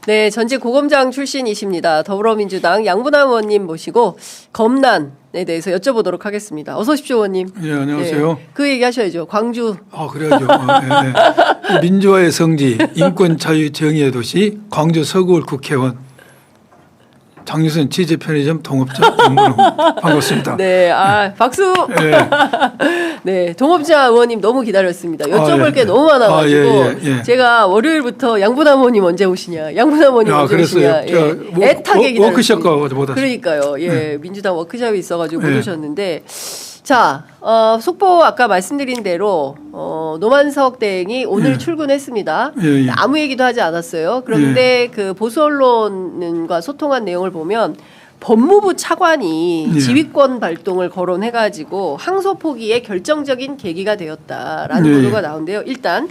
네, 전직 고검장 출신이십니다. 더불어민주당 양분남 의원님 모시고 검난에 대해서 여쭤보도록 하겠습니다. 어서 오십시오, 의원님. 예, 안녕하세요. 네, 그 얘기 하셔야죠. 광주. 그래야죠. 예, 예. 민주화의 성지, 인권 자유 정의의 도시, 광주 서구울 국회의원, 장유선 취재 편의점 동업자 양분남 반갑습니다. 네, 박수. 예. 네, 동업자 의원님 너무 기다렸습니다. 여쭤볼 게 예. 너무 많아가지고 예. 제가 월요일부터 양분남 의원님 언제 오시냐, 양분남 의원님 언제 그랬어요. 오시냐, 애타게 기다렸습니다. 워크숍과 보다. 그러니까요. 예, 민주당 워크숍이 있어가지고 못 예. 오셨는데, 자, 속보 아까 말씀드린 대로 노만석 대행이 오늘 예. 출근했습니다. 예, 예. 아무 얘기도 하지 않았어요. 그런데 그 보수 언론과 소통한 내용을 보면 법무부 차관이 예. 지휘권 발동을 거론해가지고 항소 포기의 결정적인 계기가 되었다라는 예. 보도가 나오는데요. 일단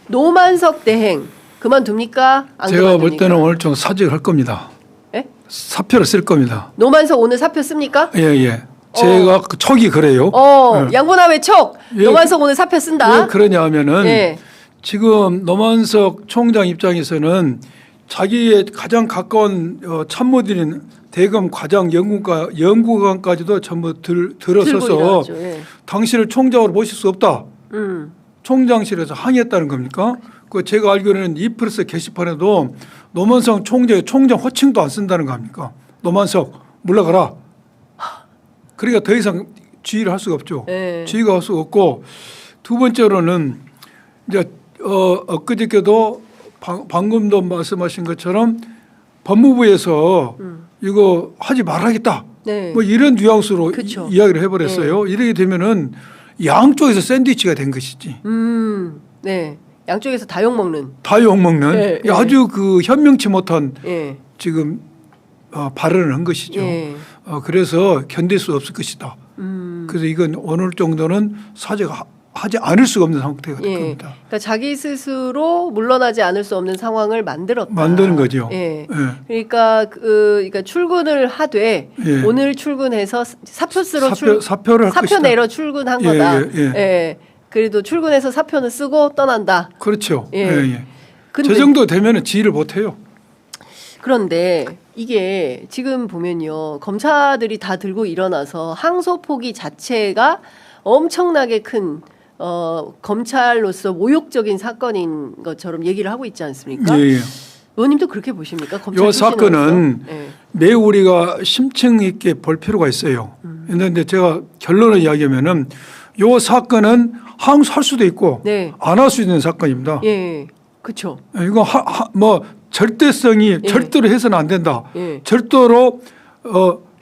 노만석 대행 그만둡니까? 안 제가 볼 그만둡니까? 때는 오늘 좀 사직을 할 겁니다. 예? 사표를 쓸 겁니다. 노만석 오늘 사표 씁니까? 예, 예. 제가 그 촉이 그래요. 예. 양분함의 촉. 예. 노만석 오늘 사표 쓴다. 왜 그러냐 하면은 예. 지금 노만석 총장 입장에서는 자기의 가장 가까운 참모들인 대검 과장 연구관까지도 전부 들고 들어서서 일어났죠. 예. 당신을 총장으로 모실 수 없다. 총장실에서 항의했다는 겁니까? 그 제가 알기로는 이프레스 게시판에도 노만석 총장의 총장 호칭도 안 쓴다는 거 아닙니까? 노만석 물러가라. 그러니까 더 이상 지휘를 할 수가 없죠. 예. 지휘가 할 수가 없고 두 번째로는 이제 엊그저께도 방금도 말씀하신 것처럼 법무부에서 이거 하지 말아야겠다. 네. 뭐 이런 뉘앙스로 그쵸. 이야기를 해버렸어요. 이렇게 되면은 양쪽에서 샌드위치가 된 것이지. 네. 양쪽에서 다 욕먹는. 다 욕먹는 예, 예. 아주 그 현명치 못한 예. 지금 발언을 한 것이죠. 예. 그래서 견딜 수 없을 것이다. 그래서 이건 오늘 정도는 사죄가 하지 않을 수가 없는 상태가 될 예. 겁니다. 그러니까 자기 스스로 물러나지 않을 수 없는 상황을 만들었다. 만드는 거죠. 예. 예. 그러니까 출근을 하되 예. 오늘 출근해서 사표로 사표를 할 사표 것이다. 내러 출근한 예, 거다. 예. 그래도 출근해서 사표는 쓰고 떠난다. 그렇죠. 예. 예. 근데 저 정도 되면은 지휘를 못 해요. 그런데 이게 지금 보면요. 검사들이 다 들고 일어나서 항소 포기 자체가 엄청나게 큰 검찰로서 모욕적인 사건인 것처럼 얘기를 하고 있지 않습니까? 예. 의원님도 그렇게 보십니까? 검찰 이 사건은 예. 매우 우리가 심층 있게 볼 필요가 있어요. 그런데 제가 결론을 이야기하면은 이 사건은 항소할 수도 있고 네. 안 할 수 있는 사건입니다. 예. 그렇죠. 이거 뭐 절대성이 예. 절대로 해서는 안 된다. 예. 절대로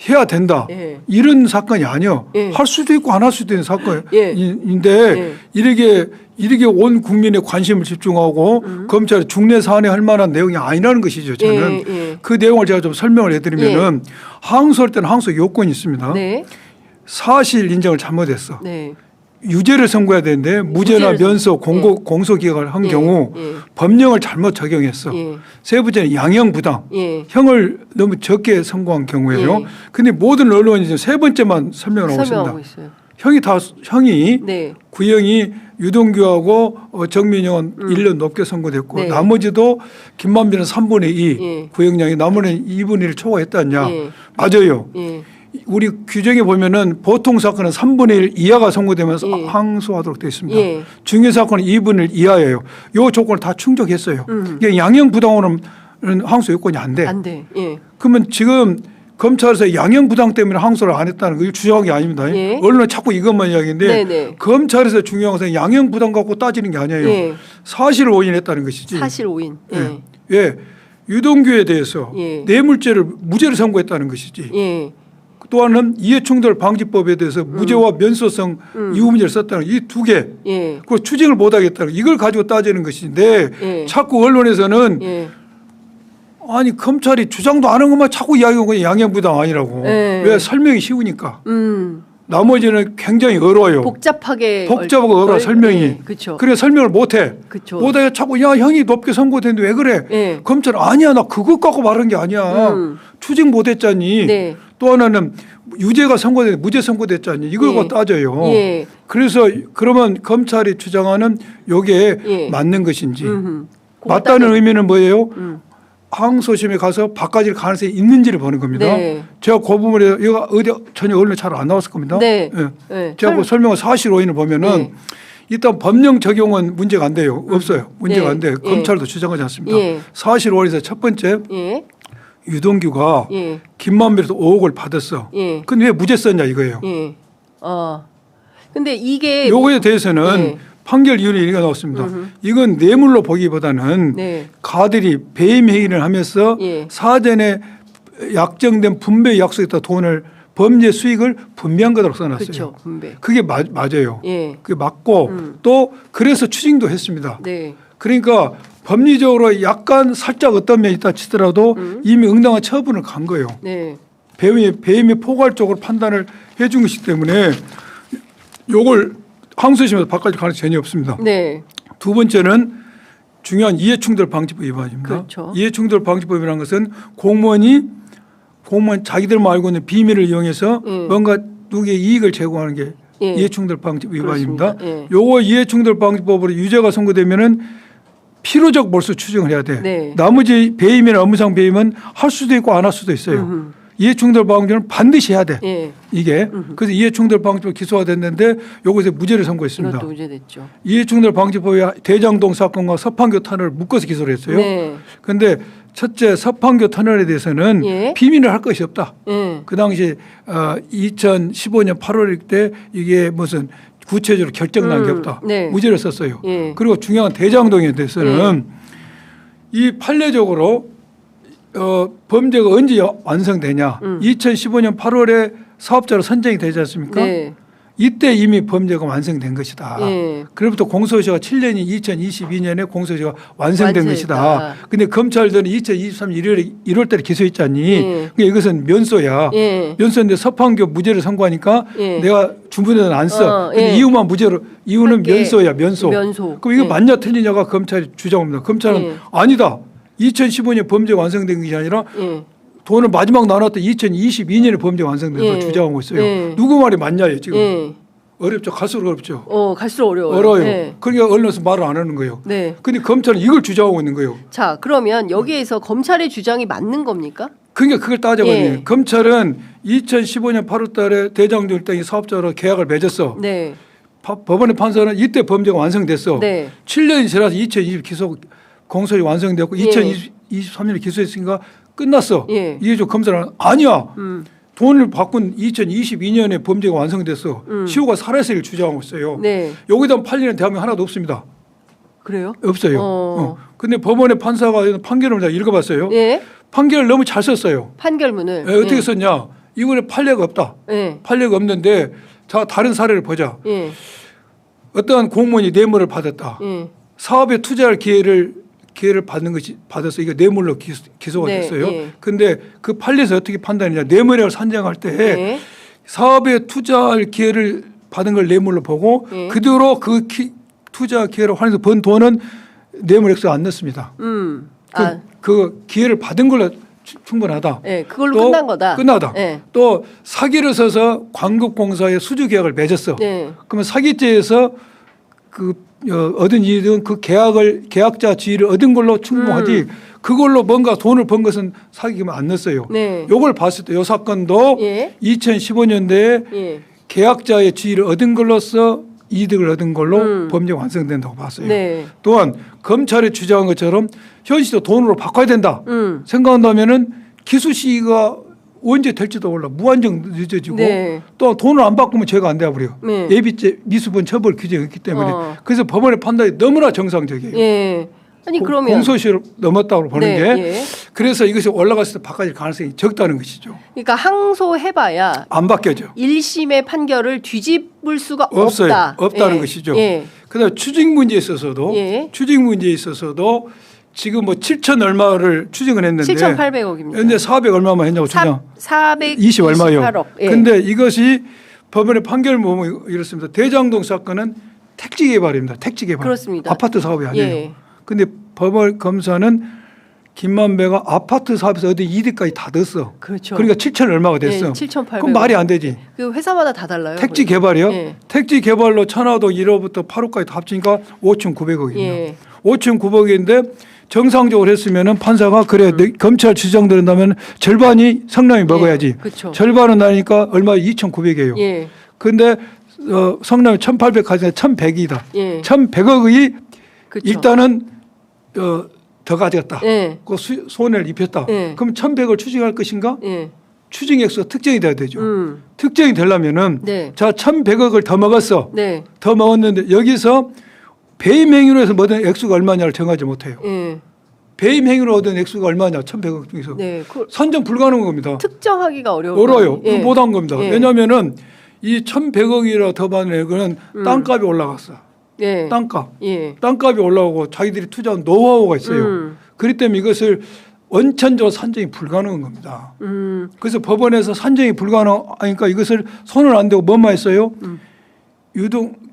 해야 된다. 예. 이런 사건이 아니요. 예. 할 수도 있고 안 할 수도 있는 예. 사건인데 이렇게 온 국민의 관심을 집중하고 검찰이 중내 사안에 할 만한 내용이 아니라는 것이죠. 저는 예. 그 내용을 제가 좀 설명을 해드리면은 항소할 때는 항소 요건이 있습니다. 네. 사실 인정을 잘못했어. 네. 유죄를 선고해야 되는데 무죄나 무죄를 면소 공소 기각을 한 예. 경우 예. 법령을 잘못 적용했어. 예. 세 번째는 양형 부당. 예. 형을 너무 적게 선고한 경우에요. 예. 근데 모든 언론이 이제 세 번째만 설명을 하고 설명하고 있습니다. 있어요. 형이 네. 구형이 유동규하고 정민영은 1년 높게 선고됐고 네. 나머지도 김만빈은 3분의 2 예. 구형량이 나머지는 2분의 1을 초과했다냐. 예. 맞아요. 예. 우리 규정에 보면은 보통 사건은 3분의 1 이하가 선고되면서 예. 항소하도록 되어 있습니다. 예. 중요 사건은 2분의 1 이하예요. 이 조건을 다 충족했어요. 이게 양형 부당으로는 항소 요건이 안 돼. 안 돼. 예. 그러면 지금 검찰에서 양형 부당 때문에 항소를 안 했다는 거 이거 주장한 게 아닙니다. 예. 언론은 자꾸 이것만 이야기인데 네네. 검찰에서 중요한 것은 양형 부당 갖고 따지는 게 아니에요. 예. 사실을 오인했다는 것이지. 사실 오인. 예. 예. 유동규에 대해서 예. 뇌물죄를 무죄를 선고했다는 것이지. 예. 또 하나는 이해충돌 방지법에 대해서 무죄와 면소성 이유 문제를 썼다는 이 두 개. 예. 그리고 추징을 못하겠다는 이걸 가지고 따지는 것인데 예. 자꾸 언론에서는 예. 아니 검찰이 주장도 안 한 것만 자꾸 이야기하는 건 양형부당 아니라고. 예. 왜 설명이 쉬우니까. 나머지는 굉장히 어려워요. 복잡하고 어려워 설명이. 그렇죠. 그래 설명을 못해. 그쵸. 못해 자꾸 야 형이 높게 선고됐는데 왜 그래? 예. 검찰은 아니야 나 그것 갖고 말한 게 아니야. 추징 못했잖니. 네. 또 하나는 유죄가 선고됐는데 무죄 선고됐잖니. 이걸 예. 갖고 따져요. 예. 그래서 그러면 검찰이 주장하는 요게 예. 맞는 것인지 그거 맞다는 따져- 의미는 뭐예요? 항소심에 가서 바꿔질 가능성이 있는지를 보는 겁니다. 네. 제가 그 부분에 이거 어디 전혀 언론에 잘 안 나왔을 겁니다. 네. 예. 네. 제가 그 설명한 사실 오인을 보면은 네. 일단 법령 적용은 문제가 안 돼요. 없어요. 문제가 네. 안 돼요. 예. 검찰도 주장하지 않습니다. 예. 사실 오인에서 첫 번째 예. 유동규가 예. 김만배로부터 5억을 받았어. 예. 근데 왜 무죄 썼냐 이거예요. 예. 근데 이게 요거에 대해서는 네. 판결 이유는 이렇게 나왔습니다. 이건 뇌물로 보기보다는 네. 가들이 배임 행위를 하면서 예. 사전에 약정된 분배 약속했다 돈을 범죄 수익을 분배한 거라고 써놨어요. 그렇죠. 분배. 그게 맞아요. 예. 그게 맞고 또 그래서 추징도 했습니다. 네. 그러니까 법리적으로 약간 살짝 어떤 면이 있다 치더라도 이미 응당한 처분을 간 거예요. 네. 배임이 포괄적으로 판단을 해준 것이기 때문에 요걸 항소심에서 바꿔줄 가능성이 전혀 없습니다. 네. 두 번째는 중요한 이해충돌 방지법 위반입니다. 그렇죠. 이해충돌 방지법이라는 것은 공무원 자기들만 알고 있는 비밀을 이용해서 뭔가 누구에게 이익을 제공하는 게 예. 이해충돌 방지법 위반입니다. 그렇습니다. 예. 요거 이해충돌 방지법으로 유죄가 선고되면은 필요적 몰수 추정을 해야 돼. 네. 나머지 배임이나 업무상 배임은 할 수도 있고 안 할 수도 있어요. 이해충돌 방지는 반드시 해야 돼. 예. 이게 그래서 이해충돌 방지법 기소가 됐는데 요것에 무죄를 선고했습니다. 이것도 무죄됐죠. 이해충돌 방지법이 대장동 사건과 서판교 터널을 묶어서 기소를 했어요. 네. 그런데 첫째 서판교 터널에 대해서는 예. 비밀을 할 것이 없다. 예. 그 당시 2015년 8월 때 이게 무슨 구체적으로 결정난 게 없다. 네. 무죄를 썼어요. 예. 그리고 중요한 대장동에 대해서는 이 판례적으로 범죄가 언제 완성되냐. 2015년 8월에 사업자로 선정이 되지 않습니까? 네. 이때 이미 범죄가 완성된 것이다. 예. 그로부터 공소시효가 7년이 2022년에 공소시효가 완성된 완성했다. 것이다. 근데 검찰들은 2023년 1월 달에 기소했지 않니? 예. 그러니까 이것은 면소야. 예. 면소인데 서판교 무죄를 선고하니까 예. 내가 주문에는 안 써. 근데 예. 이유만 무죄로 이유는 할게. 면소야. 면소. 면소. 그럼 이거 예. 맞냐 틀리냐가 검찰이 주장합니다. 검찰은 예. 아니다. 2015년 범죄가 완성된 것이 아니라 예. 돈을 마지막 나눴던 2022년에 범죄가 완성된 걸 예. 주장하고 있어요. 예. 누구 말이 맞냐요 지금. 예. 어렵죠. 갈수록 어렵죠. 갈수록 어려워요. 어려워요. 네. 그러니까 언론에서 말을 안 하는 거예요. 네. 근데 검찰은 이걸 주장하고 있는 거예요. 자, 그러면 여기에서 검찰의 주장이 맞는 겁니까? 그러니까 그걸 따져봐야 돼요. 예. 검찰은 2015년 8월 달에 대장동 일당이 사업자로 계약을 맺었어. 네. 법원의 판사는 이때 범죄가 완성됐어. 네. 7년이 지나서 2020 기소 공소이 완성되었고 예. 2023년에 기소했으니까 끝났어. 예. 이게 좀 검찰은 아니야. 돈을 바꾼 2022년에 범죄가 완성됐어. 시효가 살아있을 주장하고 있어요. 네. 여기다 팔리는 대한민국 하나도 없습니다. 그래요? 없어요. 근데 법원의 판사가 판결을 제가 읽어봤어요. 예. 판결을 너무 잘 썼어요. 판결문을. 어떻게 예. 썼냐? 이번에 판례가 없다. 예. 판례가 없는데 자 다른 사례를 보자. 예. 어떠한 공무원이 뇌물을 받았다. 예. 사업에 투자할 기회를 받는 것이 받아서 이게 뇌물로 기소가 네, 됐어요. 예. 근데 그 판례에서 어떻게 판단했냐? 뇌물을 산정할 때 예. 사업에 투자할 기회를 받은 걸 뇌물로 보고 예. 그대로 그 투자 기회를 활용해서 번 돈은 뇌물 액수에 안 넣습니다. 그 기회를 받은 걸로 충분하다. 예. 그걸로 또 끝난 거다. 끝나다. 예. 또 사기를 써서 광급공사에 수주 계약을 맺었어. 네. 그러면 사기죄에서 얻은 이익은 그 계약자 지위를 얻은 걸로 충분하지 그걸로 뭔가 돈을 번 것은 사기면 안 넣었어요. 네. 요걸 봤을 때 이 사건도 예. 2015년도에 예. 계약자의 지위를 얻은 걸로써 이득을 얻은 걸로 범죄가 완성된다고 봤어요. 네. 또한 검찰이 주장한 것처럼 현실도 돈으로 바꿔야 된다 생각한다면은 기소 시기가 언제 될지도 몰라. 무한정 늦어지고 네. 또 돈을 안 바꾸면 죄가 안 돼버려요. 네. 예비죄 미수분 처벌 규정이 있기 때문에 그래서 법원의 판단이 너무나 정상적이에요. 예. 아니 그러면 공소시효를 넘었다고 보는 네, 게 예. 그래서 이것이 올라갔을 때 바꿔질 가능성이 적다는 것이죠. 그러니까 항소해봐야 안 바뀌어져. 1심의 판결을 뒤집을 수가 없어요. 없다. 없다는 예. 것이죠. 예. 그다음 추징 문제에 있어서도 예. 추징 문제에 있어서도 지금 뭐 7천 얼마를 추징을 했는데 7,800억입니다. 근데 400 얼마만 했냐고 추징. 420 얼마요? 28억. 예. 근데 이것이 법원의 판결 보면 이렇습니다. 대장동 사건은 택지 개발입니다. 택지 개발. 그렇습니다. 아파트 사업이 아니에요. 예. 근데 법원 검사는 김만배가 아파트 사업에서 얻은 이득까지 다 넣었어. 그렇죠. 그러니까 7천 얼마가 됐어. 예, 7,800억. 그럼 말이 안 되지. 그 회사마다 다 달라요. 택지 거의. 개발이요? 예. 택지 개발로 천화동 1호부터 8호까지 다 합치니까 5,900억입니다. 예. 5,900억인데 정상적으로 했으면은 판사가 그래 검찰 지정된다면 절반이 성남이 먹어야지. 그렇죠. 절반은 나니까 얼마 2,900이에요. 예. 근데 성남이 1,800 가지고 1,100이다. 예. 1,100억이 그쵸. 일단은 더 가져갔다. 예. 그 손해를 입혔다. 예. 그럼 1,100을 추징할 것인가? 예. 추징 액수가 특정이 돼야 되죠. 특정이 되려면은 네. 자 1,100억을 더 먹었어. 네. 더 먹었는데 여기서 배임 행위로 해서 얻은 액수가 얼마냐를 정하지 못해요. 예. 배임 행위로 얻은 액수가 얼마냐 1,100억 중에서 네. 선정 불가능한 겁니다. 특정하기가 어려워요. 어려워요. 예. 못한 겁니다. 예. 왜냐하면은 이 1,100억이라 더 받는 액은 땅값이 올라갔어. 예. 땅값. 예. 땅값이 올라오고 자기들이 투자한 노하우가 있어요. 그렇기 때문에 이것을 원천적으로 산정이 불가능한 겁니다. 그래서 법원에서 산정이 불가능하니까 이것을 손을 안 대고 뭐만 했어요?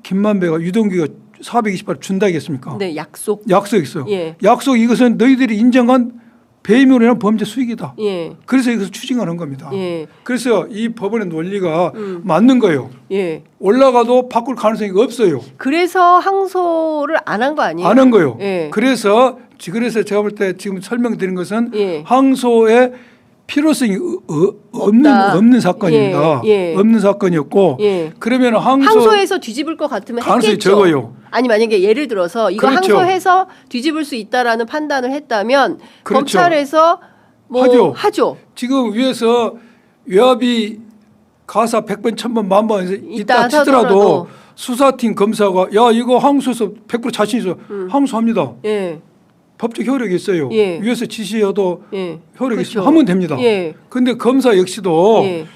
김만배가 유동규가 428을 준다 했습니까? 네, 약속. 약속이 있어요. 예. 약속 이것은 너희들이 인정한 배임으로 인한 범죄 수익이다. 예. 그래서 이것을 추징하는 겁니다. 예. 그래서 이 법원의 논리가 맞는 거예요. 예. 올라가도 바꿀 가능성이 없어요. 그래서 항소를 안 한 거 아니에요? 안 한 거예요. 예. 그래서 제가 볼 때 지금 설명드린 것은 예. 항소의 필요성이 없다. 없는 사건입니다. 예. 예. 없는 사건이었고 예. 그러면 항소해서 뒤집을 것 같으면 가능성이 했겠죠. 적어요. 아니 만약에 예를 들어서 이거 그렇죠. 항소해서 뒤집을 수 있다라는 판단을 했다면 그렇죠. 검찰에서 뭐 하죠. 지금 위에서 외압이 가사 100번, 1000번, 만번 있다 있다 치더라도 하더라도. 수사팀 검사가 야 이거 항소해서 100% 자신 있어 항소합니다. 예. 법적 효력이 있어요. 예. 위에서 지시해도 예. 효력이 그렇죠. 있으면 하면 됩니다. 예. 근데 검사 역시도 예.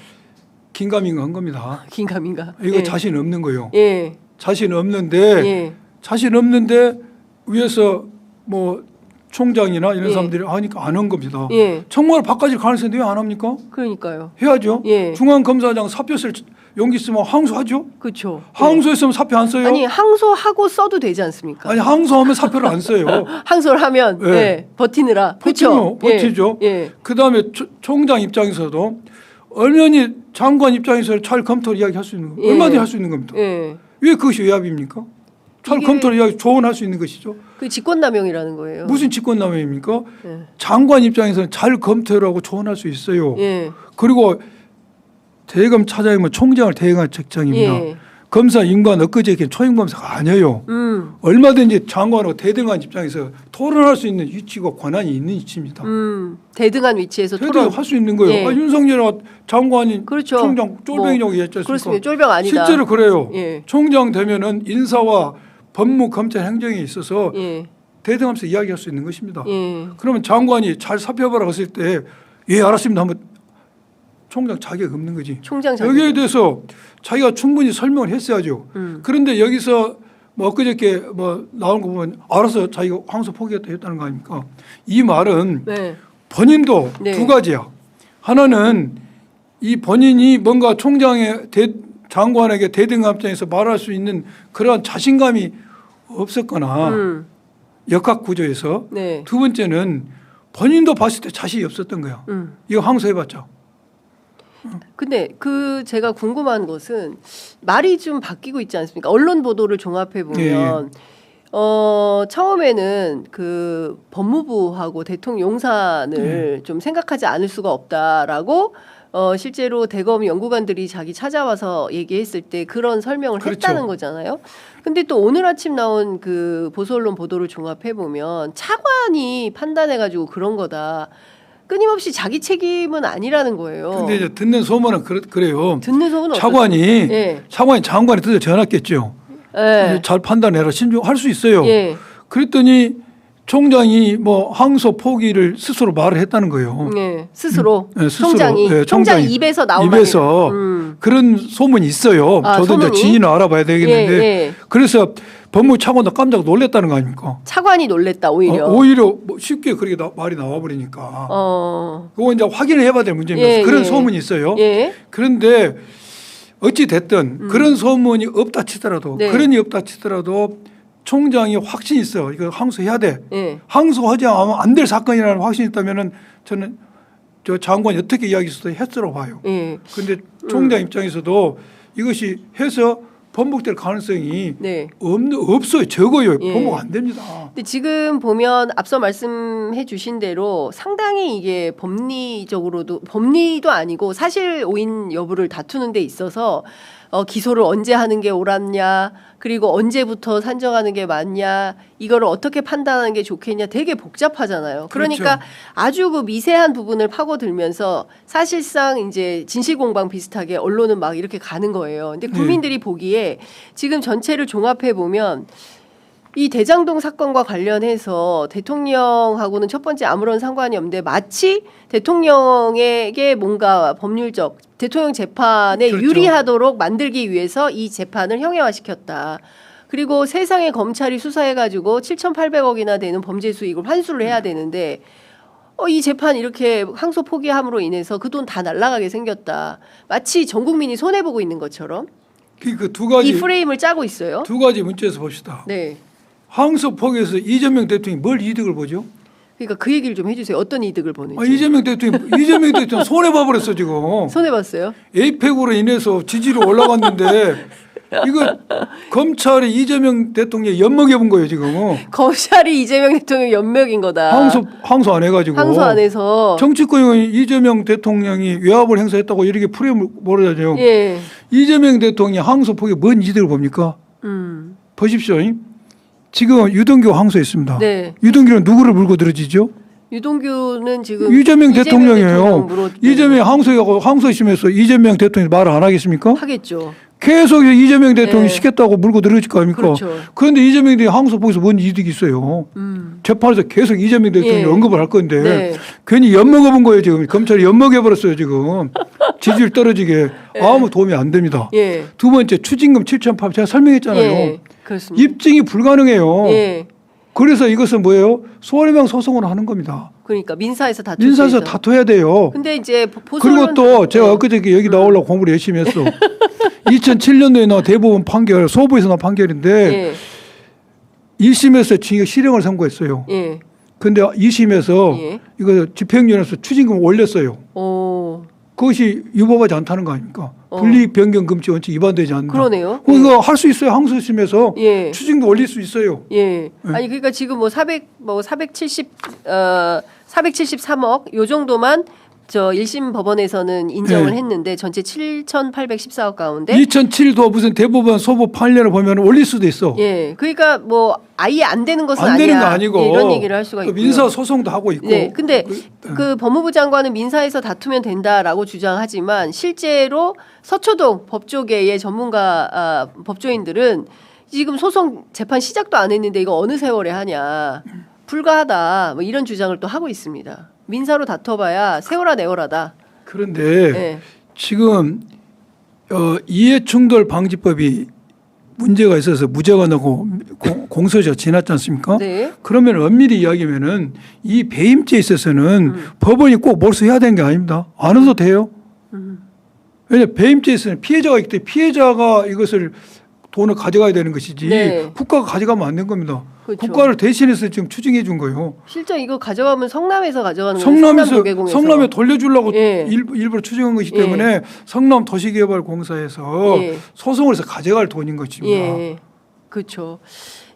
긴가민가 한 겁니다. 긴가민가. 이거 예. 자신 없는 거예요. 예. 자신 없는데 예. 자신 없는데 위에서 뭐 총장이나 이런 예. 사람들이 하니까 안 한 겁니다. 예. 정말 바꿔질 가능성인데 왜 안 합니까? 그러니까요. 해야죠. 예. 중앙검사장 사표 쓸 용기 있으면 항소하죠. 그렇죠. 항소했으면 사표 안 써요? 아니 항소하고 써도 되지 않습니까? 아니 항소하면 사표를 안 써요. 항소를 하면 예. 네, 버티느라 버티죠. 버티죠. 예. 예. 그다음에 총장 입장에서도 얼마니 장관 입장에서 잘 검토를 이야기할 수 있는 거, 예. 얼마든지 할 수 있는 겁니다. 예. 왜 그것이 외압입니까? 잘 이게- 검토를 이야기 조언할 수 있는 것이죠. 그 직권남용이라는 거예요. 무슨 직권남용입니까? 예. 장관 입장에서는 잘 검토를 하고 조언할 수 있어요. 예. 그리고 대검 차장이면 총장을 대행할 책장입니다. 예. 검사 임관 엊그제 초임검사가 아니에요. 얼마든지 장관하고 대등한 입장에서 토론할 수 있는 위치가 권한이 있는 위치입니다. 대등한 위치에서 토론. 대등할 수 있는 거예요. 예. 윤석열 장관이 그렇죠. 총장 쫄병이라고 얘기했지 않습니까? 그렇습니다. 쫄병 아니다. 실제로 그래요. 예. 총장 되면은 인사와 법무 검찰 행정에 있어서 예. 대등하면서 이야기할 수 있는 것입니다. 예. 그러면 장관이 잘 살펴봐라 했을 때 예 알았습니다 하면 총장 자격 없는 거지. 총장 자격. 여기에 대해서 자기가 충분히 설명을 했어야죠. 그런데 여기서 뭐 엊그저께 뭐 나온 거 보면 알아서 자기가 항소 포기했다 했다는 거 아닙니까? 이 말은 네. 본인도 네. 두 가지야. 하나는 이 본인이 뭔가 총장의 장관에게 대등한 입장에서 말할 수 있는 그러한 자신감이 없었거나 역학 구조에서 네. 두 번째는 본인도 봤을 때 자신이 없었던 거야. 이거 항소해봤자. 근데 그 제가 궁금한 것은 말이 좀 바뀌고 있지 않습니까? 언론 보도를 종합해 보면 처음에는 그 법무부하고 대통령 용산을 좀 생각하지 않을 수가 없다라고 실제로 대검 연구관들이 자기 찾아와서 얘기했을 때 그런 설명을 그렇죠. 했다는 거잖아요. 근데 또 오늘 아침 나온 그 보수 언론 보도를 종합해 보면 차관이 판단해 가지고 그런 거다. 끊임없이 자기 책임은 아니라는 거예요. 근데 이제 듣는 소문은 그래요. 듣는 소문은 차관이 예. 장관이 뜻을 전했겠죠. 예. 잘 판단해라 신중할 수 있어요. 예. 그랬더니 총장이 뭐 항소 포기를 스스로 말을 했다는 거예요. 예. 스스로 네, 스스로. 총장이 네, 총장이 입에서 나온 입에서 말이에요. 그런 소문이 있어요. 아, 저도 이제 소문이? 진위는 알아봐야 되겠는데 예, 예. 그래서 법무차관도 깜짝 놀랐다는 거 아닙니까? 차관이 놀랬다 오히려. 오히려 뭐 쉽게 그렇게 말이 나와버리니까 그거 이제 확인을 해봐야 될 문제입니다. 예, 그런 예. 소문이 있어요. 예. 그런데 어찌 됐든 그런 소문이 없다 치더라도 네. 그런이 없다 치더라도 총장이 확신이 있어. 이거 항소해야 돼. 예. 항소하지 않으면 안 될 사건이라는 확신이 있다면은 저는 저 장관이 어떻게 이야기했어도 했으라고 봐요. 예. 그런데 총장 입장에서도 이것이 해서 번복될 가능성이 네. 없어요. 적어요. 예. 번복 안 됩니다. 근데 지금 보면 앞서 말씀해 주신 대로 상당히 이게 법리도 아니고 사실 오인 여부를 다투는 데 있어서 기소를 언제 하는 게 옳았냐, 그리고 언제부터 산정하는 게 맞냐, 이거를 어떻게 판단하는 게 좋겠냐, 되게 복잡하잖아요. 그러니까 그렇죠. 아주 그 미세한 부분을 파고들면서 사실상 이제 진실공방 비슷하게 언론은 막 이렇게 가는 거예요. 근데 국민들이 보기에 지금 전체를 종합해 보면 이 대장동 사건과 관련해서 대통령하고는 첫 번째 아무런 상관이 없는데 마치 대통령에게 뭔가 법률적 대통령 재판에 그렇죠. 유리하도록 만들기 위해서 이 재판을 형해화시켰다. 그리고 세상에 검찰이 수사해가지고 7,800억이나 되는 범죄 수익을 환수를 해야 되는데 이 재판 이렇게 항소 포기함으로 인해서 그 돈 다 날아가게 생겼다. 마치 전 국민이 손해보고 있는 것처럼 그 두 가지 이 프레임을 짜고 있어요. 두 가지 문제에서 봅시다. 네. 항소 포기에서 이재명 대통령이 뭘 이득을 보죠? 그러니까 그 얘기를 좀 해주세요. 어떤 이득을 보는지. 이재명 대통령 손해 봐버렸어 지금. 손해봤어요? 에이펙으로 인해서 지지율이 올라갔는데 이거 검찰이 이재명 대통령 엿먹여 본 거예요 지금. 검찰이 이재명 대통령 연맥인 거다. 항소 안 해가지고. 항소 안 해서. 정치권이 이재명 대통령이 외압을 행사했다고 이렇게 프레임을 몰아야죠. 예. 이재명 대통령 항소 포기 뭔 이득을 봅니까? 보십시오. 지금 유동규 항소했습니다. 네. 유동규는 누구를 물고 들어지죠? 유동규는 지금 이재명 대통령이에요. 대통령 이재명 항소심에서 이재명 대통령이 말을 안 하겠습니까? 하겠죠. 계속 이재명 대통령이 네. 시켰다고 물고 들어질 거 아닙니까? 그렇죠. 그런데 이재명 대통령이 항소 포기에서 뭔 이득이 있어요? 재판에서 계속 이재명 대통령이 예. 언급을 할 건데 네. 괜히 엿먹어본 거예요 지금. 검찰이 엿먹여버렸어요 지금. 지지율 떨어지게 아무 도움이 안 됩니다. 예. 두 번째 추징금 7,800 제가 설명했잖아요. 예. 그렇습니다. 입증이 불가능해요. 예. 그래서 이것은 뭐예요? 소환명 소송을 하는 겁니다. 그러니까 민사에서 다투. 민사에서 다퉈야 돼요. 근데 이제 그리고 또 제가 네. 엊그저께 여기 나오려고 공부를 열심히 했어. 2007년도에 나온 대법원 판결, 소부에서 나온 판결인데 예. 1심에서 징역 실형을 선고했어요. 예. 근데 2심에서 예. 이거 집행유예에서 추징금을 올렸어요. 오. 그것이 유법하지 않다는 거 아닙니까? 분리 변경 금지 원칙 위반되지 않는다. 그러네요. 이거 할 수 있어요. 항소심에서 예. 추징도 올릴 수 있어요. 예. 아니 그러니까 지금 473억 요 정도만 저 1심 법원에서는 인정을 예. 했는데 전체 7,814억 가운데 2007도 무슨 대법원 소부 판례를 보면 올릴 수도 있어. 예. 그러니까 아예 안 되는 것은 안 아니야. 되는 거 아니고 예, 이런 얘기를 할 수가 또 있고요. 민사 소송도 하고 있고. 네. 근데 그 법무부 장관은 민사에서 다투면 된다라고 주장하지만 실제로 서초동 법조계의 전문가 법조인들은 지금 소송 재판 시작도 안 했는데 이거 어느 세월에 하냐. 불가하다. 뭐 이런 주장을 또 하고 있습니다. 민사로 다퉈봐야 세월아 내월하다. 그런데 네. 지금 이해충돌 방지법이 문제가 있어서 무죄가 나고 공소시효가 지났지 않습니까? 네. 그러면 엄밀히 이야기하면은 이 배임죄에 있어서는 법원이 꼭 몰수해야 되는 게 아닙니다. 안 해도 돼요. 왜냐하면 배임죄에 있어서는 피해자가 있기 때문에 피해자가 이것을 돈을 가져가야 되는 것이지 네. 국가가 가져가면 안 되는 겁니다. 그렇죠. 국가를 대신해서 지금 추징해 준 거예요. 실제 이거 가져가면 성남에서 가져가는 거예요. 성남에 돌려주려고 예. 일부러 추징한 것이기 예. 때문에 성남 도시개발공사에서 예. 소송을 해서 가져갈 돈인 것입니다. 예. 그렇죠.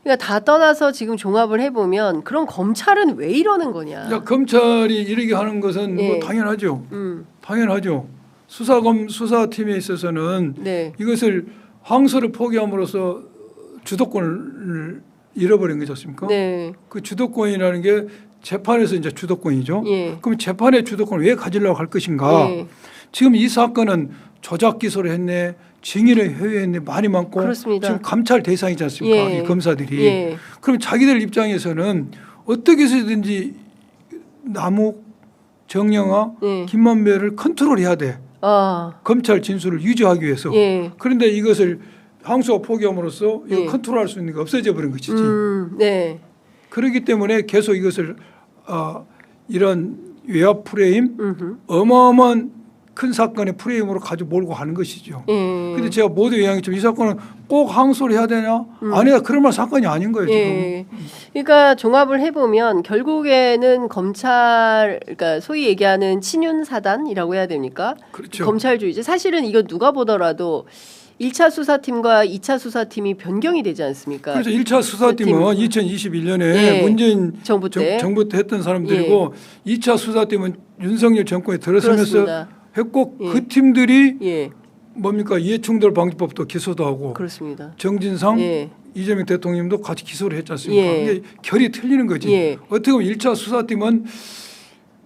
그러니까 다 떠나서 지금 종합을 해보면 그럼 검찰은 왜 이러는 거냐. 야, 검찰이 이렇게 하는 것은 예. 뭐 당연하죠. 당연하죠. 수사팀에 있어서는 네. 이것을 항소를 포기함으로써 주도권을 잃어버린 거지 않습니까? 네. 그 주도권이라는 게 재판에서 이제 주도권이죠. 예. 그럼 재판의 주도권을 왜 가지려고 할 것인가? 예. 지금 이 사건은 조작 기소를 했네, 징의를 회유했네, 말이 많고 그렇습니다. 지금 감찰 대상이지 않습니까? 예. 이 검사들이. 예. 그럼 자기들 입장에서는 어떻게 해서든지 남욱, 정영아, 예. 김만배를 컨트롤해야 돼. 검찰 진술을 유지하기 위해서. 예. 그런데 이것을 항소가 포기함으로써 이거 예. 컨트롤할 수 있는 게 없어져 버린 것이지. 네. 그렇기 때문에 계속 이것을 이런 외압 프레임, 음흠. 어마어마한 큰 사건의 프레임으로 가지고 몰고 가는 것이죠. 그런데 예. 제가 모두 이야기했지만 이 사건은 꼭 항소를 해야 되냐? 안 해야 그럴 만한 사건이 아닌 거예요. 지금. 예. 그러니까 종합을 해보면 결국에는 검찰, 그러니까 소위 얘기하는 친윤 사단이라고 해야 됩니까? 그렇죠. 검찰주의제. 사실은 이거 누가 보더라도 1차 수사팀과 2차 수사팀이 변경이 되지 않습니까? 그래서 1차 수사팀은 2021년에 예, 문재인 정부 때. 정부 때 했던 사람들이고 2차 수사팀은 윤석열 정권에 들어서면서 그렇습니다. 했고 예. 그 팀들이 예, 뭡니까 이해충돌 방지법도 기소도 하고 그렇습니다. 정진상 예. 이재명 대통령도 같이 기소를 했지 않습니까? 예. 이게 결이 틀리는 거지. 예. 어떻게 보면 1차 수사팀은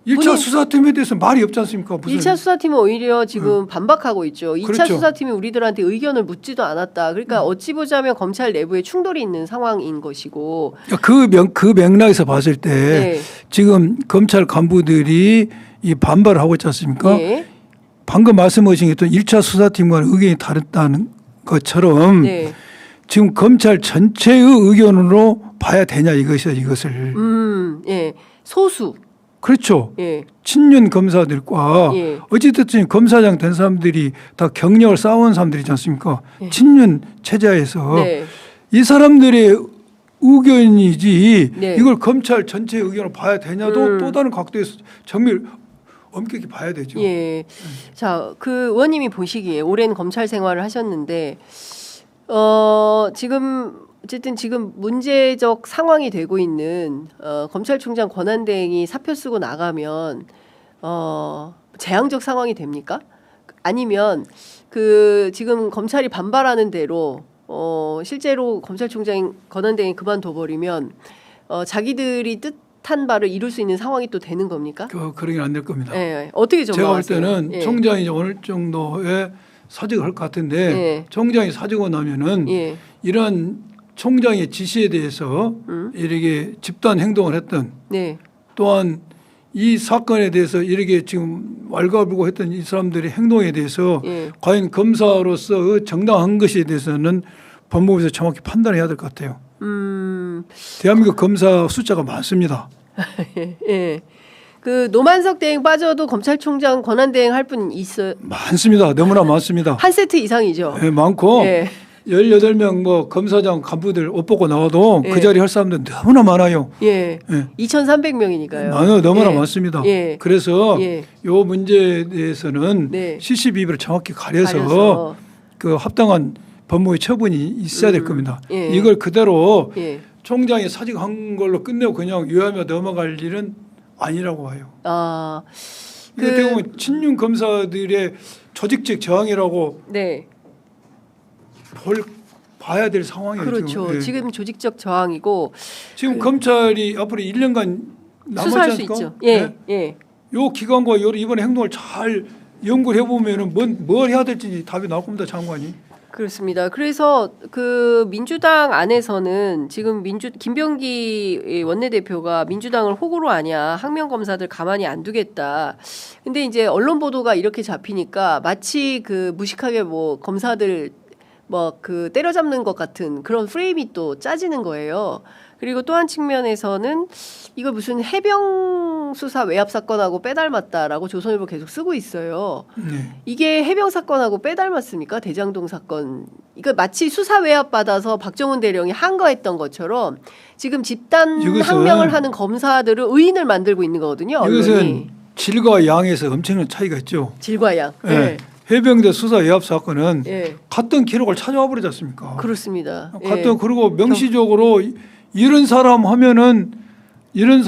1차 본인- 수사팀에 대해서 말이 없지 않습니까? 무슨 1차 수사팀은 오히려 지금 반박하고 있죠. 2차 그렇죠. 수사팀이 우리들한테 의견을 묻지도 않았다. 그러니까 어찌 보자면 검찰 내부에 충돌이 있는 상황인 것이고. 그 맥락에서 봤을 때 네. 지금 검찰 간부들이 이 반발을 하고 있지 않습니까? 예. 방금 말씀하신 게 또 1차 수사팀과는 의견이 다르다는 것처럼 네. 지금 검찰 전체의 의견으로 봐야 되냐 이것을. 예. 소수. 그렇죠. 예. 친윤 검사들과 예. 어찌됐든 검사장 된 사람들이 다 경력을 쌓아온 사람들이지 않습니까? 친윤 체제에서 네. 이 사람들의 의견이지 네. 이걸 검찰 전체의 의견을 봐야 되냐도 또 다른 각도에서 정밀 엄격히 봐야 되죠. 예. 자, 그 의원님이 보시기에 오랜 검찰 생활을 하셨는데 지금 어쨌든 지금 문제적 상황이 되고 있는 검찰총장 권한대행이 사표 쓰고 나가면 재앙적 상황이 됩니까? 아니면 그 지금 검찰이 반발하는 대로 실제로 검찰총장 권한대행이 그만둬 버리면 자기들이 뜻한 바를 이룰 수 있는 상황이 또 되는 겁니까? 그러긴 안 될 겁니다. 예. 어떻게 제가 볼 전망하세요? 때는 예. 총장이 어느 정도의 사직을 할 것 같은데 예. 총장이 사직하고 나면은 예. 이런 총장의 지시에 대해서 이렇게 집단 행동을 했던 네. 또한 이 사건에 대해서 이렇게 지금 왈가불고 했던 이 사람들의 행동에 대해서 예. 과연 검사로서 정당한 것에 대해서는 법무부에서 정확히 판단해야 될 것 같아요. 대한민국 검사 숫자가 많습니다. 예. 그 노만석 대행 빠져도 검찰총장 권한 대행 할 분 있어요. 많습니다. 너무나 많습니다. 한 세트 이상이죠. 예, 많고 예. 18명 뭐 검사장 간부들 옷 벗고 나와도 예. 그 자리 할 사람들 너무나 많아요. 예. 예. 2,300명이니까요. 너무나 예. 많습니다. 예. 그래서 예. 요 문제에 대해서는 네. 시시비비를 정확히 가려서 가려서. 그 합당한 법무의 처분이 있어야 될 겁니다. 예. 이걸 그대로 예. 총장이 사직한 걸로 끝내고 그냥 유하며 넘어갈 일은 아니라고 봐요. 아. 어떻게 보면 친윤 검사들의 조직적 저항이라고 네. 봐야 될 상황이에요. 그렇죠. 예. 지금 조직적 저항이고 지금 검찰이 앞으로 1년간 남았지 수사할 수 않습니까? 있죠. 예. 예. 요 기관과 이번에 행동을 잘 연구를 해보면은 뭘 해야 될지 답이 나올 겁니다, 장관이. 그렇습니다. 그래서 그 민주당 안에서는 지금 김병기 원내대표가 민주당을 호구로 아냐, 항명 검사들 가만히 안 두겠다. 근데 이제 언론 보도가 이렇게 잡히니까 마치 그 무식하게 뭐 검사들 뭐 그 때려잡는 것 같은 그런 프레임이 또 짜지는 거예요. 그리고 또 한 측면에서는 이거 무슨 해병 수사 외압 사건하고 빼닮았다라고 조선일보 계속 쓰고 있어요. 네. 이게 해병 사건하고 빼닮았습니까? 대장동 사건. 이거 마치 수사 외압 받아서 박정훈 대령이 항거했던 것처럼 지금 집단 이것은- 항명을 하는 검사들을 의인을 만들고 있는 거거든요. 언론이. 이것은 질과 양에서 엄청난 차이가 있죠. 질과 양. 예. 예. 해병대 수사 외압 사건은 예. 갔던 기록을 찾아와 버리지 않습니까? 그렇습니다. 갔던 그리고 명시적으로 이런 사람 하면은 이런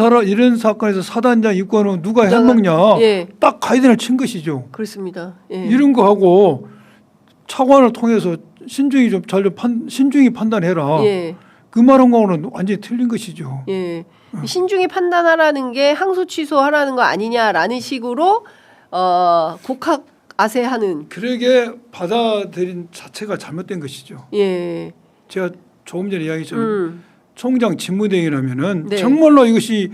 사건에서 사단장 입건은 누가 해먹냐 예. 딱 가이드를 친 것이죠. 그렇습니다. 예. 이런 거 하고 차관을 통해서 신중히 판단해라. 예. 그 말한 거는 완전히 틀린 것이죠. 예. 신중히 판단하라는 게 항소 취소하라는 거 아니냐라는 식으로 곡학 아세하는. 그러게 받아들인 자체가 잘못된 것이죠. 예. 제가 조금 전에 이야기했지만 음. 총장 직무대행이라면은 네. 정말로 이것이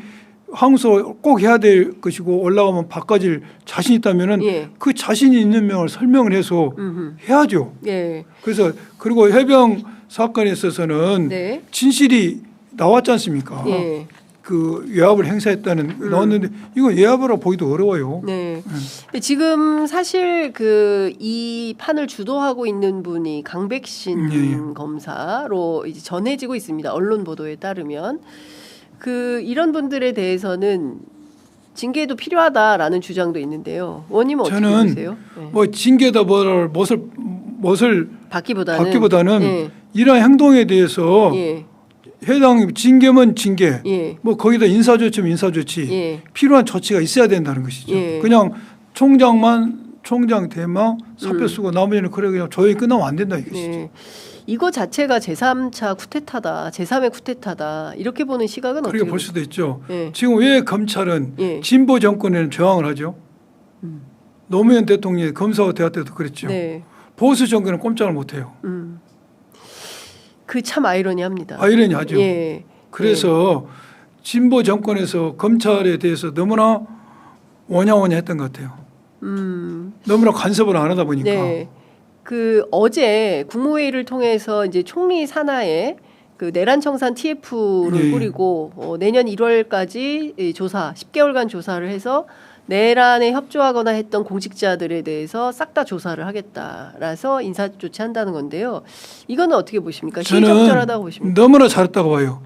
항소 꼭 해야 될 것이고 올라가면 바꿔질 자신 있다면은 예. 그 자신이 있는 명을 설명을 해서 음흠. 해야죠. 예. 그래서 그리고 해병 사건에 있어서는 네. 진실이 나왔지 않습니까? 예. 그 외압을 행사했다는 나왔는데 이거 외압이라고 보기도 어려워요. 네. 근데 지금 사실 그 이 판을 주도하고 있는 분이 강백신 예. 검사로 이제 전해지고 있습니다. 언론 보도에 따르면 그 이런 분들에 대해서는 징계도 필요하다라는 주장도 있는데요. 원님은 어떻게 저는 보세요? 네. 뭐 징계다 뭐를 못을 받기보다는 예. 이러한 행동에 대해서 예. 해당 징계면 징계, 예. 뭐 거기다 인사조치면 인사조치, 예. 필요한 조치가 있어야 된다는 것이죠. 예. 그냥 총장 대망 사표 쓰고 나머지는 그래 그냥 조용히 끝나면 안 된다 이것이죠. 예. 이거 자체가 제3차 쿠데타다, 제3의 쿠데타다 이렇게 보는 시각은 어떻게 그렇게 볼 수도 있죠. 예. 지금 왜 검찰은 예. 진보 정권에는 저항을 하죠? 노무현 대통령이 검사와 대화 때도 그랬죠. 네. 보수 정권은 꼼짝을 못해요. 그 참 아이러니합니다. 아이러니하죠. 예. 그래서 진보 정권에서 검찰에 대해서 너무나 오냐오냐 했던 것 같아요. 너무나 간섭을 안 하다 보니까. 네. 그 어제 국무회의를 통해서 이제 총리 산하에 그 내란 청산 TF를 예. 꾸리고 내년 1월까지 이 조사 10개월간 조사를 해서 내란에 협조하거나 했던 공직자들에 대해서 싹 다 조사를 하겠다라서 인사 조치한다는 건데요. 이거는 어떻게 보십니까? 시의적절하다고 보십니까? 너무나 잘했다고 봐요.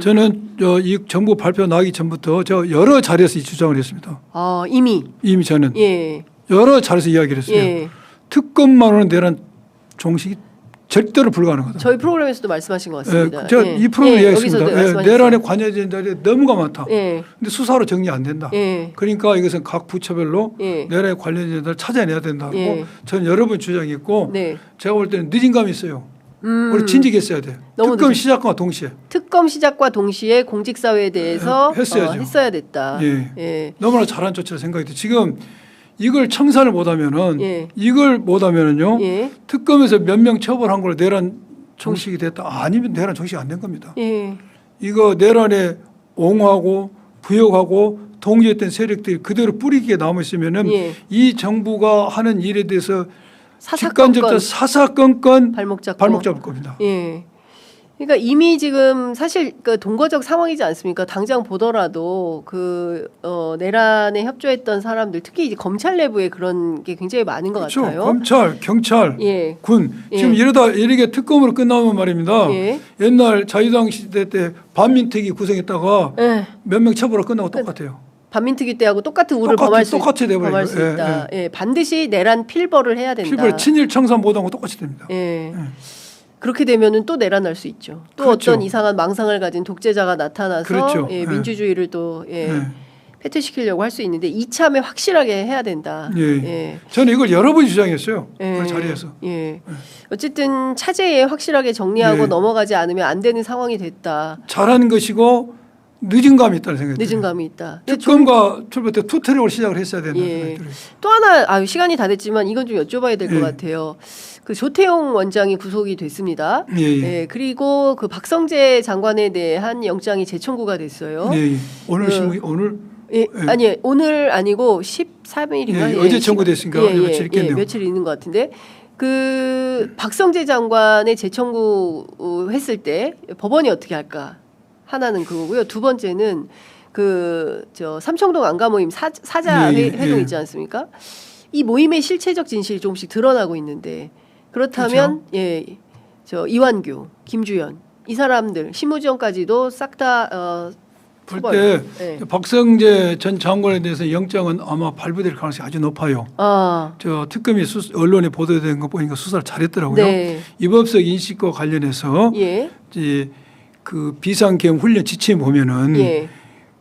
저는 이 정부 발표 나기 전부터 저 여러 자리에서 이 주장을 했습니다. 아 이미 저는 예. 여러 자리에서 이야기를 했어요. 예. 특검만으로는 내란 종식이 절대로 불가능하다. 저희 프로그램에서도 말씀하신 것 같습니다. 제가 이 프로그램 이야기했습니다. 여기서도 내란에 관여된 자리에 너무가 많다. 예. 근데 수사로 정리 안 된다. 예. 그러니까 이것은 각 부처별로 예. 내란에 관련된 자를 찾아내야 된다고 예. 저는 여러 번 주장했고 네. 제가 볼 때는 늦은 감이 있어요. 우리 진직했어야 돼. 너무 특검 늦은- 시작과 동시에 특검 시작과 동시에 공직사회에 대해서 했어야죠. 했어야 됐다. 예. 예. 너무나 잘한 조치라 생각이 돼. 지금 이걸 청산을 못하면은 예. 이걸 못하면은요 예. 특검에서 몇 명 처벌한 걸 내란 종식이 됐다. 아니면 내란 종식이 안 된 겁니다. 예. 이거 내란에 옹호하고 부역하고 동조했던 세력들이 그대로 뿌리기에 남아 있으면은 예. 이 정부가 하는 일에 대해서 사사건건 직간접적 사사건건 발목 잡고. 발목 잡을 겁니다. 예. 그러니까 이미 지금 사실 그 동거적 상황이지 않습니까? 당장 보더라도 그 내란에 협조했던 사람들, 특히 이제 검찰 내부에 그런 게 굉장히 많은 것 그렇죠. 같아요. 검찰, 경찰, 예. 군 지금 예. 이렇게 특검으로 끝나면 말입니다. 예. 옛날 자유당 시대 때 반민특위 구성했다가 예. 몇 명 처벌하고 끝나고 똑같아요. 반민특위 때하고 똑같은 우를 똑같이 돼버려요. 범할 수 예, 있다. 예. 반드시 내란 필벌을 해야 된다. 필벌 친일 청산 못한 거 똑같이 됩니다. 예. 그렇게 되면은 또 내란날 수 있죠. 또 그렇죠. 어떤 이상한 망상을 가진 독재자가 나타나서 그렇죠. 예, 예. 민주주의를 또 예, 예. 패퇴시키려고 할 수 있는데 이참에 확실하게 해야 된다. 예. 예. 저는 이걸 여러 번 주장했어요. 예. 그 자리에서. 예. 어쨌든 차제에 확실하게 정리하고 예. 넘어가지 않으면 안 되는 상황이 됐다. 잘한 것이고 늦은 감이 있다는 생각이 들어요. 늦은 감이 있다. 특검과 출범 때 투트랙을 시작을 했어야 된다는 예. 생각이 들어요. 또 하나 시간이 다 됐지만 이건 좀 여쭤봐야 될 것 예. 같아요. 그 조태용 원장이 구속이 됐습니다. 예, 예. 예, 그리고 그 박성재 장관에 대한 영장이 재청구가 됐어요. 예, 예. 오늘 그- 신문 오늘 예, 아니 오늘 아니고 13일인가? 예, 어제 청구됐으니까 며칠 있겠네요. 며칠 있는 것 같은데 그 박성재 장관의 재청구 했을 때 법원이 어떻게 할까? 하나는 그거고요. 두 번째는 그 저 삼청동 안가모임 사자 예, 예, 회동 예. 있지 않습니까? 이 모임의 실체적 진실이 조금씩 드러나고 있는데 그렇다면 저 이완규, 김주연 이 사람들 신무지원까지도 싹 다 볼때 예. 박성재 전 장관에 대해서 영장은 아마 발부될 가능성이 아주 높아요. 아, 저 특검이 언론에 보도된 거 보니까 수사를 잘했더라고요. 네. 입법적 인식과 관련해서 예. 이제 그 비상계엄 훈련 지침에 보면은 예.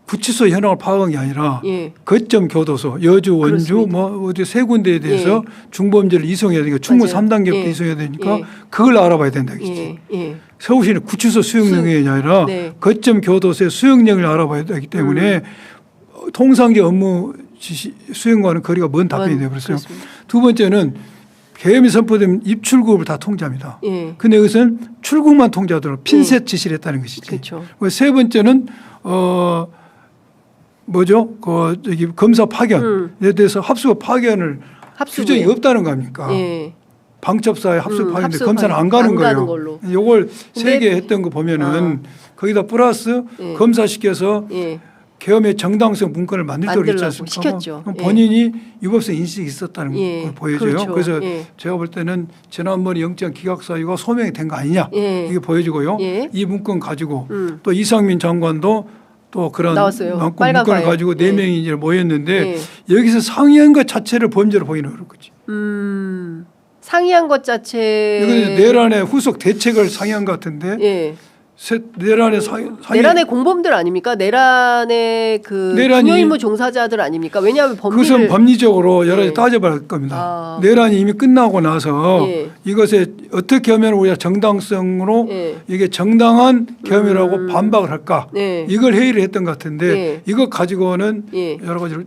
구치소 현황을 파악한 게 아니라 예. 거점 교도소, 여주, 원주 그렇습니다. 뭐 어디 세 군데에 대해서 중범죄를 이송해야 되니까 충분 맞아요. 3단계부터 예. 이송해야 되니까 예. 그걸 알아봐야 된다 이거지. 예. 예. 서울시는 구치소 수용령이 아니라 네. 거점 교도소의 수용령을 알아봐야 되기 때문에 통상계 업무 지시 수행과는 거리가 먼 답변이 되어버렸어요. 그렇습니다. 두 번째는 계엄이 선포되면 입출국을 다 통제합니다. 예. 근데 이것은 출국만 통제하도록 핀셋 지시를 했다는 것이지. 그렇죠. 세 번째는 뭐죠? 그 저기 검사 파견에 대해서 합수부 파견을 합수부에. 규정이 없다는 거 아닙니까? 예. 방첩사의 합수 파견인데 합수 검사는 파견. 안 가는 안 거예요. 가는 걸로. 이걸 근데- 세 개 했던 거 보면은 거기다 플러스 예. 검사시켜서 예. 계엄의 정당성 문건을 만들도록 했지 만들라고 않습니까? 시켰죠. 그럼 예. 본인이 유법성 인식이 있었다는 예. 걸 보여줘요. 그렇죠. 그래서 예. 제가 볼 때는 지난번에 영장 기각 사유가 소명이 된 거 아니냐 예. 이게 보여지고요. 예. 이 문건 가지고 또 이상민 장관도 또 그런 나왔어요. 문건을 빨간 파일. 가지고 네 예. 명이 이제 모였는데 예. 여기서 상의한 것 자체를 범죄로 보이는 거지. 상의한 것 자체. 이건 내란의 후속 대책을 상의한 것 같은데 예. 내란의 상의 내란의 공범들 아닙니까? 내란의 그 중요임무 종사자들 아닙니까? 왜냐하면 그것은 법리적으로 여러 가지 예. 따져봐야 겁니다. 아. 내란이 이미 끝나고 나서 예. 이것에 어떻게 하면 우리가 정당성으로 예. 이게 정당한 겸이라고 반박을 할까 네. 이걸 회의를 했던 것 같은데 예. 이것 가지고는 예. 여러 가지로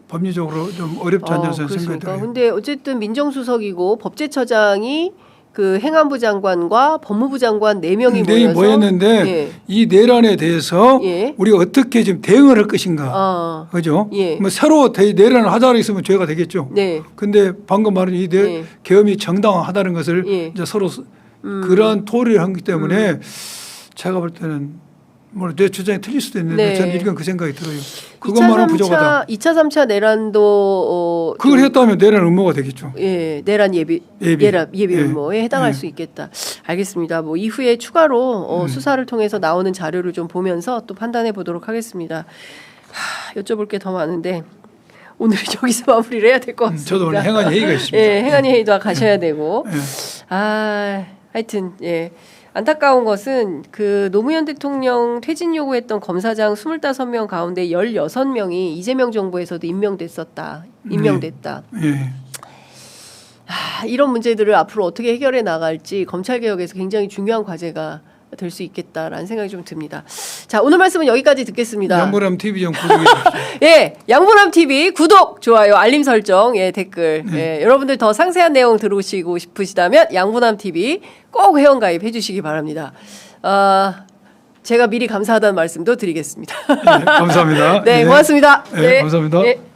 법리적으로 좀 어렵지 않냐 저는 생각이 그렇습니까? 들어요. 근데 어쨌든 민정수석이고 법제처장이 그 행안부 장관과 법무부 장관 4명이 내이 모여서 모였는데 예. 이 내란에 대해서 예. 우리가 어떻게 지금 대응을 할 것인가, 그죠? 예. 뭐 새로 내란을 하자고 있으면 죄가 되겠죠. 네. 근데 방금 말한 이 예. 계엄이 정당하다는 것을 예. 이제 서로 그러한 토의를 한기 때문에 제가 볼 때는 뭐 내 주장이 틀릴 수도 있는데 네. 저는 일단 그 생각이 들어요. 그것만은 부족하다. 2차, 3차 내란도 그걸 했다면 내란 음모가 되겠죠. 예, 내란 예비 예비. 예비 예. 음모에 해당할 예. 수 있겠다. 알겠습니다. 뭐 이후에 추가로 수사를 통해서 나오는 자료를 좀 보면서 또 판단해 보도록 하겠습니다. 여쭤볼 게 더 많은데 오늘 저기서 마무리를 해야 될 것 같습니다. 저도 오늘 행안위 회의가 있습니다. 예, 행안위 회의도 가셔야 되고. 예. 하여튼 예. 안타까운 것은 그 노무현 대통령 퇴진 요구했던 검사장 25명 가운데 16명이 이재명 정부에서도 임명됐다. 예. 이런 문제들을 앞으로 어떻게 해결해 나갈지 검찰 개혁에서 굉장히 중요한 과제가 될 수 있겠다라는 생각이 좀 듭니다. 자, 오늘 말씀은 여기까지 듣겠습니다. 양보람 TV 좀 구독해 주십시오. 예, 양보람 TV 구독, 좋아요, 알림 설정, 예, 댓글. 예, 여러분들 더 상세한 내용 들으시고 싶으시다면 양보람 TV 꼭 회원 가입해 주시기 바랍니다. 제가 미리 감사하다는 말씀도 드리겠습니다. 네, 감사합니다. 네, 고맙습니다. 네, 감사합니다. 네.